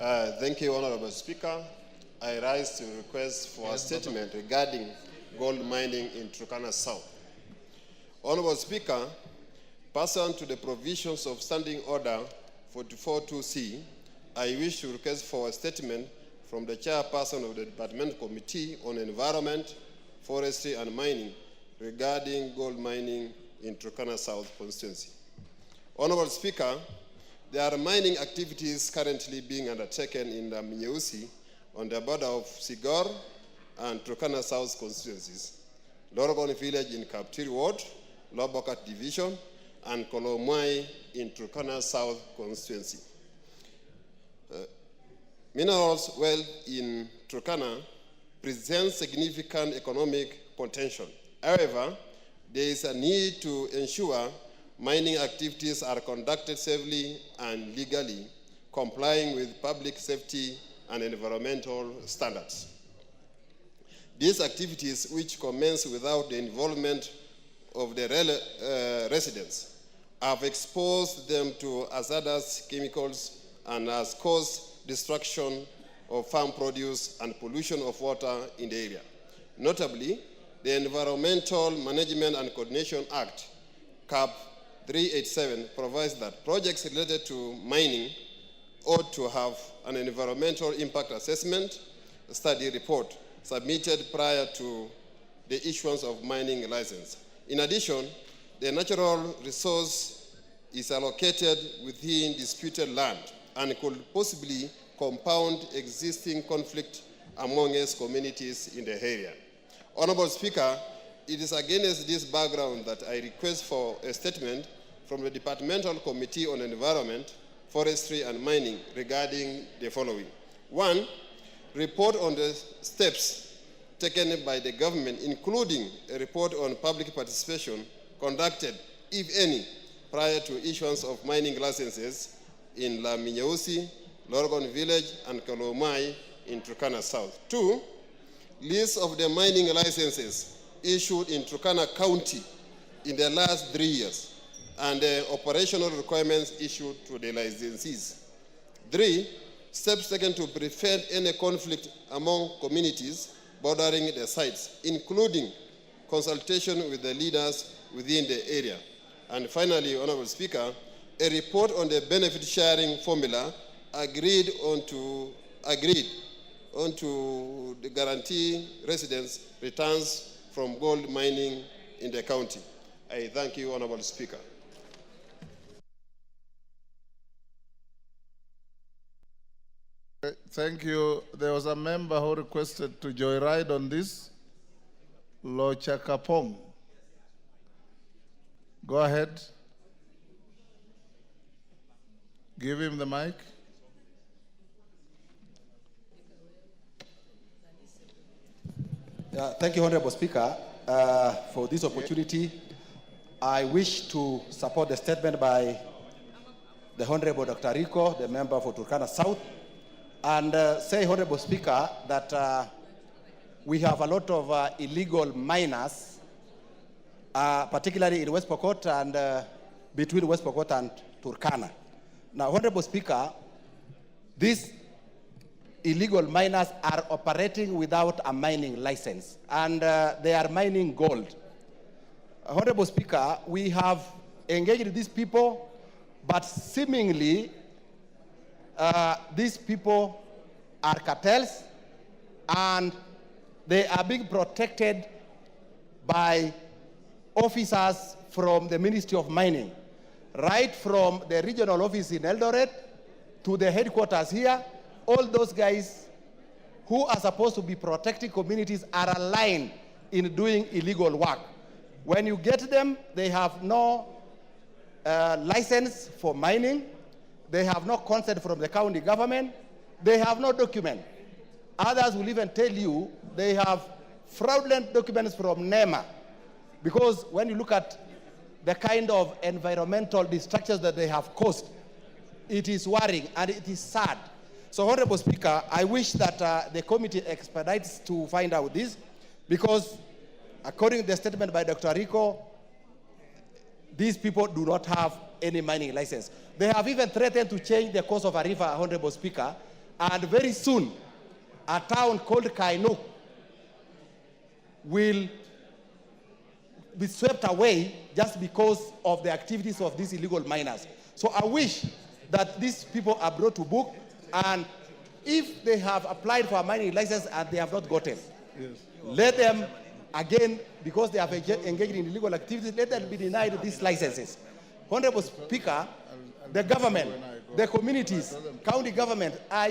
Thank you, Honorable Speaker. I rise to request for a statement regarding gold mining in Turkana South. Honorable Speaker, pursuant to the provisions of Standing Order 44.2c, I wish to request for a statement from the chairperson of the Department Committee on Environment, Forestry and Mining regarding gold mining in Turkana South constituency. Honorable Speaker, there are mining activities currently being undertaken in the Minyeusi on the border of Sigor and Turkana South constituencies, Lorogon Village in Kaptiri Ward, Lobokat Division, and Kolomwai in Turkana South constituency. Minerals wealth in Turkana presents significant economic potential. However, there is a need to ensure mining activities are conducted safely and legally, complying with public safety and environmental standards. These activities, which commence without the involvement of the residents, have exposed them to hazardous chemicals and has caused destruction of farm produce and pollution of water in the area. Notably, the Environmental Management and Coordination Act, CAP 387, provides that projects related to mining ought to have an environmental impact assessment study report submitted prior to the issuance of mining license. In addition, the natural resource is allocated within disputed land and could possibly compound existing conflict among its communities in the area. Honorable Speaker, it is against this background that I request for a statement from the Departmental Committee on Environment, Forestry and Mining regarding the following. 1, report on the steps taken by the government, including a report on public participation conducted, if any, prior to issuance of mining licenses in La Minyeusi, Lorogon Village, and Kolomai in Turkana South. 2, list of the mining licenses issued in Turkana County in the last 3 years and the operational requirements issued to the licensees. 3, steps taken to prevent any conflict among communities bordering the sites, including consultation with the leaders within the area. And finally, Honorable Speaker, a report on the benefit sharing formula agreed on to the guarantee residents returns from gold mining in the county. I thank you, Honorable Speaker. Thank you. There was a member who requested to joyride on this. Lo Chakapong. Go ahead. Give him the mic. Thank you, Honorable Speaker, for this opportunity. I wish to support the statement by the Honorable Dr. Rico, the member for Turkana South, and say, Honorable Speaker, that we have a lot of illegal miners, particularly in West Pokot and between West Pokot and Turkana. Now, Honorable Speaker, these illegal miners are operating without a mining license, and they are mining gold. Honorable Speaker, we have engaged these people, but seemingly these people are cartels, and they are being protected by officers from the Ministry of Mining, right from the regional office in Eldoret to the headquarters here. All those guys who are supposed to be protecting communities are aligned in doing illegal work. When you get them, they have no license for mining. They have no consent from the county government. They have no document. Others will even tell you they have fraudulent documents from NEMA, because when you look at the kind of environmental destructions that they have caused, it is worrying and it is sad. So, Honorable Speaker, I wish that the committee expedites to find out this, because according to the statement by Dr. Rico, these people do not have any mining license. They have even threatened to change the course of a river, Honorable Speaker, And very soon, a town called Kainuk will be swept away just because of the activities of these illegal miners. So I wish that these people are brought to book, and if they have applied for a mining license and they have not gotten, let them, again, because they have engaged in illegal activities, let them be denied these licenses. Honorable Speaker, the government, the communities, county government are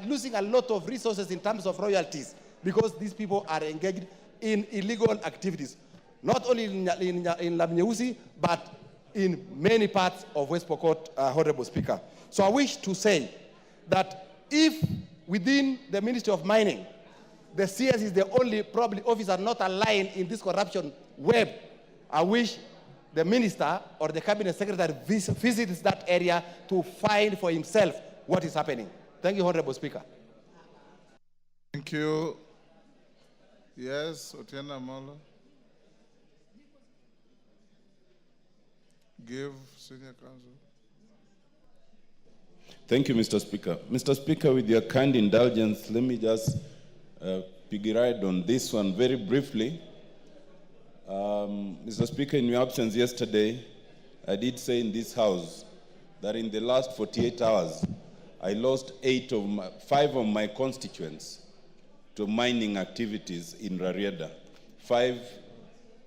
losing a lot of resources in terms of royalties because these people are engaged in illegal activities, not only in Lamnyeusi, but in many parts of West Pokot, Honorable Speaker. So I wish to say that if within the Ministry of Mining, the CS is the only probably officer not aligned in this corruption web, I wish the minister or the cabinet secretary visits that area to find for himself what is happening. Thank you, Honorable Speaker. Thank you. Yes, Otiena Molo. Give Senior Counsel. Thank you, Mr. Speaker. Mr. Speaker, with your kind indulgence, let me just piggyback on this one very briefly. Mr. Speaker, in your absence yesterday, I did say in this House that in the last 48 hours, I lost 5 of my constituents to mining activities in Rarieda. 5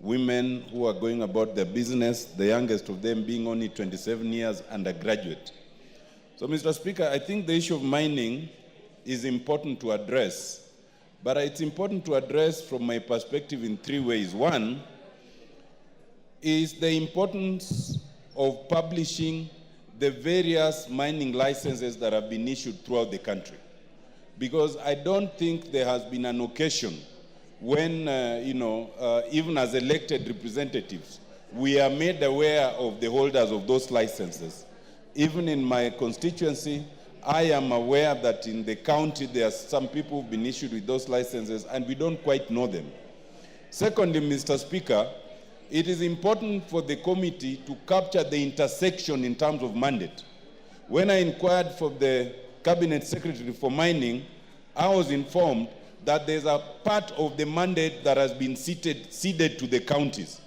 women who are going about their business, the youngest of them being only 27 years and a graduate. So, Mr. Speaker, I think the issue of mining is important to address, but it's important to address from my perspective in 3 ways. One is the importance of publishing the various mining licenses that have been issued throughout the country. Because I don't think there has been an occasion when, even as elected representatives, we are made aware of the holders of those licenses. Even in my constituency, I am aware that in the county there are some people who've been issued with those licenses and we don't quite know them. Secondly, Mr. Speaker, it is important for the committee to capture the intersection in terms of mandate. When I inquired for the Cabinet Secretary for Mining, I was informed that there's a part of the mandate that has been ceded to the counties.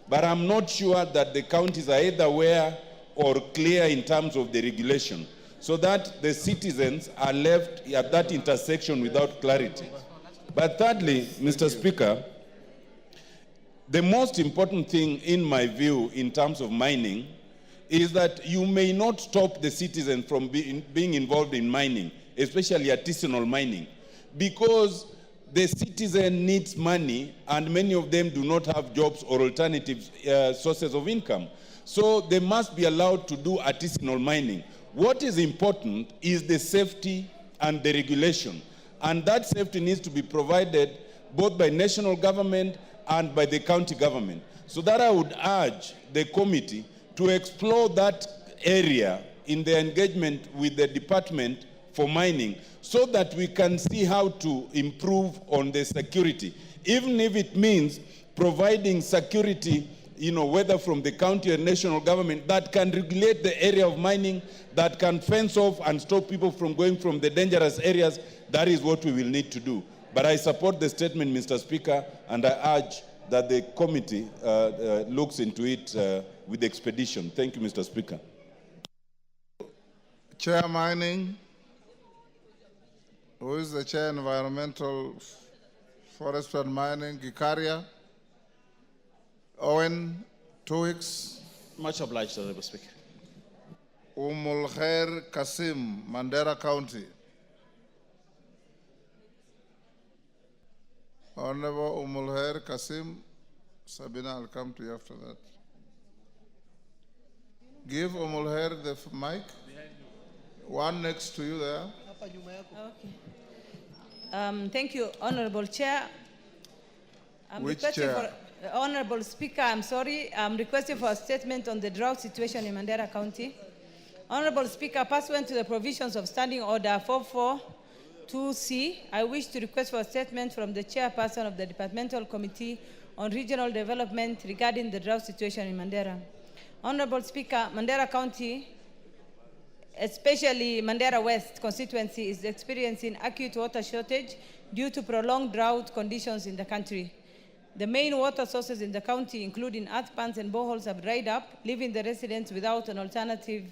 But I'm not sure that the counties are either aware or clear in terms of the regulation, so that the citizens are left at that intersection without clarity. But thirdly, Mr. Speaker, the most important thing in my view in terms of mining is that you may not stop the citizen from being involved in mining, especially artisanal mining, because the citizen needs money and many of them do not have jobs or alternative sources of income. So they must be allowed to do artisanal mining. What is important is the safety and the regulation. And that safety needs to be provided both by national government and by the county government. So that I would urge the committee to explore that area in the engagement with the Department for Mining so that we can see how to improve on the security, even if it means providing security, whether from the county or national government, that can regulate the area of mining, that can fence off and stop people from going from the dangerous areas. That is what we will need to do. But I support the statement, Mr. Speaker, and I urge that the committee looks into it with expedition. Thank you, Mr. Speaker. Chair Mining, who is the Chair Environmental, Forest and Mining, Gikaria. Owen, 2 weeks. Much obliged, Honorable Speaker. Umulkhair Kasim, Mandera County. Honorable Umulkhair Kasim, Sabina, I'll come to you after that. Give Umulkhair the mic. One next to you there. Okay. Thank you, Honorable Chair. Which chair? Honorable Speaker, I'm sorry. I'm requesting for a statement on the drought situation in Mandera County. Honorable Speaker, pursuant to the provisions of Standing Order 442C, I wish to request for a statement from the chairperson of the Departmental Committee on Regional Development regarding the drought situation in Mandera. Honorable Speaker, Mandera County especially Mandera West constituency, is experiencing acute water shortage due to prolonged drought conditions in the country. The main water sources in the county, including earth pans and boreholes, have dried up, leaving the residents without an alternative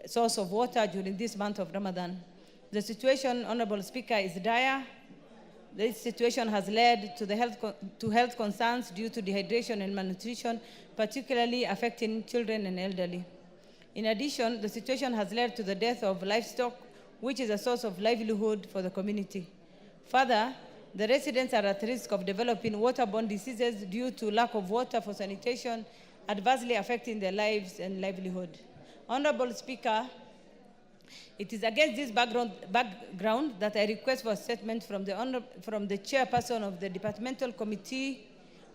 source of water during this month of Ramadan. The situation, Honorable Speaker, is dire. This situation has led to health concerns due to dehydration and malnutrition, particularly affecting children and elderly. In addition, the situation has led to the death of livestock, which is a source of livelihood for the community. Further, the residents are at risk of developing waterborne diseases due to lack of water for sanitation, adversely affecting their lives and livelihood. Honorable Speaker, it is against this background that I request for a statement from the chairperson of the Departmental Committee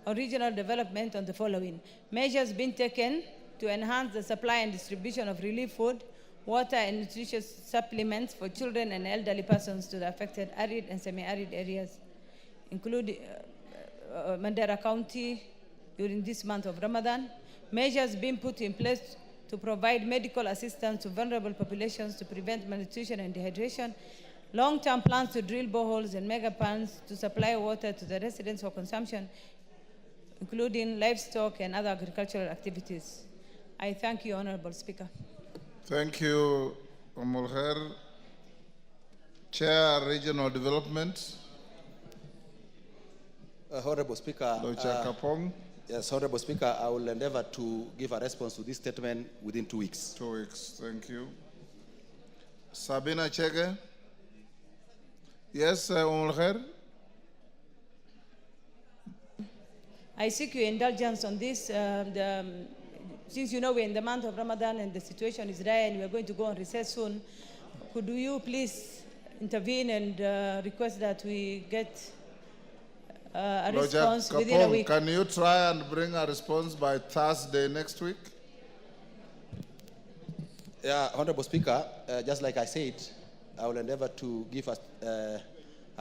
on Regional Development on the following: measures being taken to enhance the supply and distribution of relief food, water, and nutritious supplements for children and elderly persons to the affected arid and semi-arid areas, including Mandera County during this month of Ramadan. Measures being put in place to provide medical assistance to vulnerable populations to prevent malnutrition and dehydration. Long-term plans to drill boreholes and mega pans to supply water to the residents for consumption, including livestock and other agricultural activities. I thank you, Honorable Speaker. Thank you, Omolher. Chair, Regional Development. Honorable Speaker. Locha Kapong. Yes, Honorable Speaker, I will endeavor to give a response to this statement within 2 weeks. 2 weeks, thank you. SABINA CHEGE. Yes, Omolher. I seek your indulgence on this. Since you know we're in the month of Ramadan and the situation is dire and we're going to go on recess soon, could you please intervene and request that we get a response within a week? Can you try and bring a response by Thursday next week? Yeah, Honorable Speaker, just like I said, I will endeavor to give us a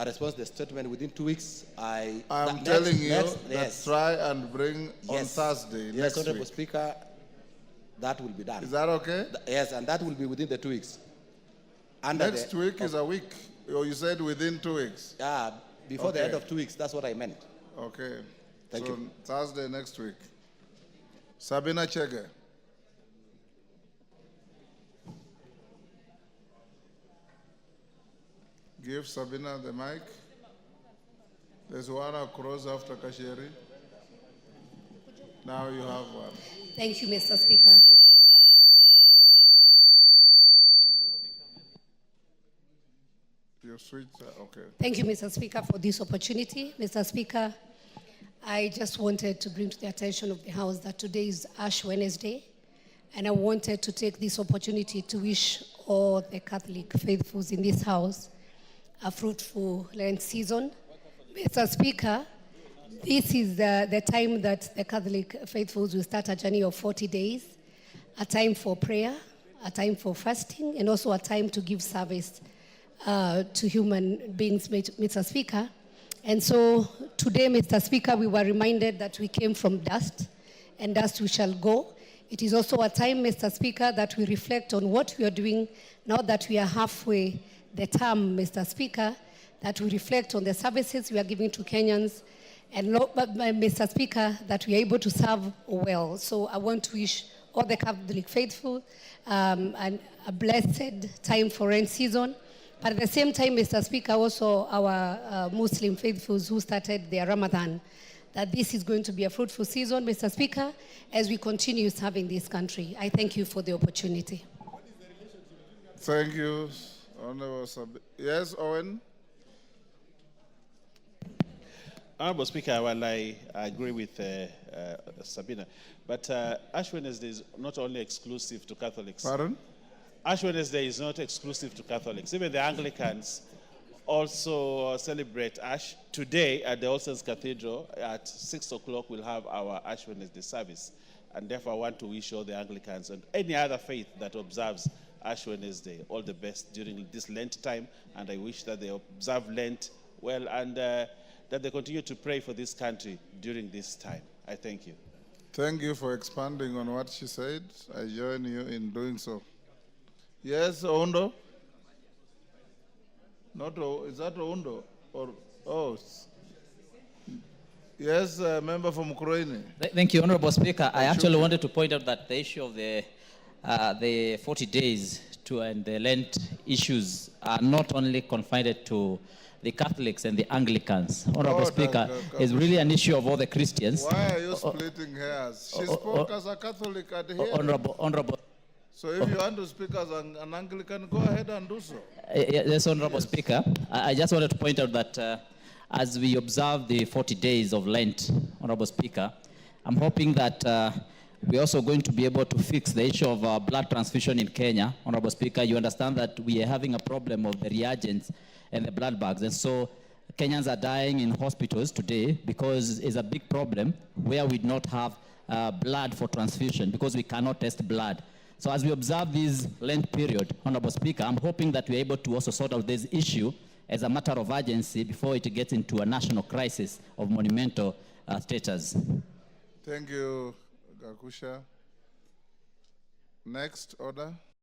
response to the statement within 2 weeks. I'm telling you that yes. Try and bring on Thursday next Honorable week. Speaker, that will be done. Is that okay? Yes, and that will be within the 2 weeks. Next week is a week. Or you said within 2 weeks? Yeah, before the end of 2 weeks. That's what I meant. Okay. Thank you. Thursday next week. SABINA CHEGE. Give SABINA the mic. There's one across after Kasheri. Now you have one. Thank you, Mr. Speaker. You switch, okay. Thank you, Mr. Speaker, for this opportunity. Mr. Speaker, I just wanted to bring to the attention of the House that today is Ash Wednesday, and I wanted to take this opportunity to wish all the Catholic faithfuls in this House a fruitful Lent season. Mr. Speaker, this is the time that the Catholic faithfuls will start a journey of 40 days, a time for prayer, a time for fasting, and also a time to give service to human beings, Mr. Speaker. And so today, Mr. Speaker, we were reminded that we came from dust, and dust we shall go. It is also a time, Mr. Speaker, that we reflect on what we are doing now that we are halfway the term, Mr. Speaker, that we reflect on the services we are giving to Kenyans, and Mr. Speaker, that we are able to serve well. So I want to wish all the Catholic faithful a blessed time for rain season. But at the same time, Mr. Speaker, also our Muslim faithfuls who started their Ramadan, that this is going to be a fruitful season, Mr. Speaker, as we continue serving this country. I thank you for the opportunity. Thank you, Honorable Yes, Owen? Honorable Speaker, well, I agree with SABINA, but Ash Wednesday is not only exclusive to Catholics. Pardon? Ash Wednesday is not exclusive to Catholics. Even the Anglicans also celebrate Ash. Today at the All Saints Cathedral at 6 o'clock we'll have our Ash Wednesday service. And therefore I want to wish all the Anglicans and any other faith that observes Ash Wednesday all the best during this Lent time. And I wish that they observe Lent well and that they continue to pray for this country during this time. I thank you. Thank you for expanding on what she said. I join you in doing so. Yes, Ondo. Not is that Ondo or yes, member from Ukraine. Thank you, Honorable Speaker. I actually wanted to point out that the issue of the 40 days and the Lent issues are not only confined to the Catholics and the Anglicans. Honorable Speaker, it's really an issue of all the Christians. Why are you splitting hairs? She spoke as a Catholic at here. Honorable. So if you want to speak as an Anglican, go ahead and do so. Yes, Honorable Speaker. I just wanted to point out that as we observe the 40 days of Lent, Honorable Speaker, I'm hoping that we're also going to be able to fix the issue of blood transfusion in Kenya. Honorable Speaker, you understand that we are having a problem of the reagents and the blood bags. And so Kenyans are dying in hospitals today because it's a big problem where we do not have blood for transfusion because we cannot test blood. So as we observe this Lent period, Honorable Speaker, I'm hoping that we're able to also sort out this issue as a matter of urgency before it gets into a national crisis of monumental status. Thank you, Gakusha. Next order.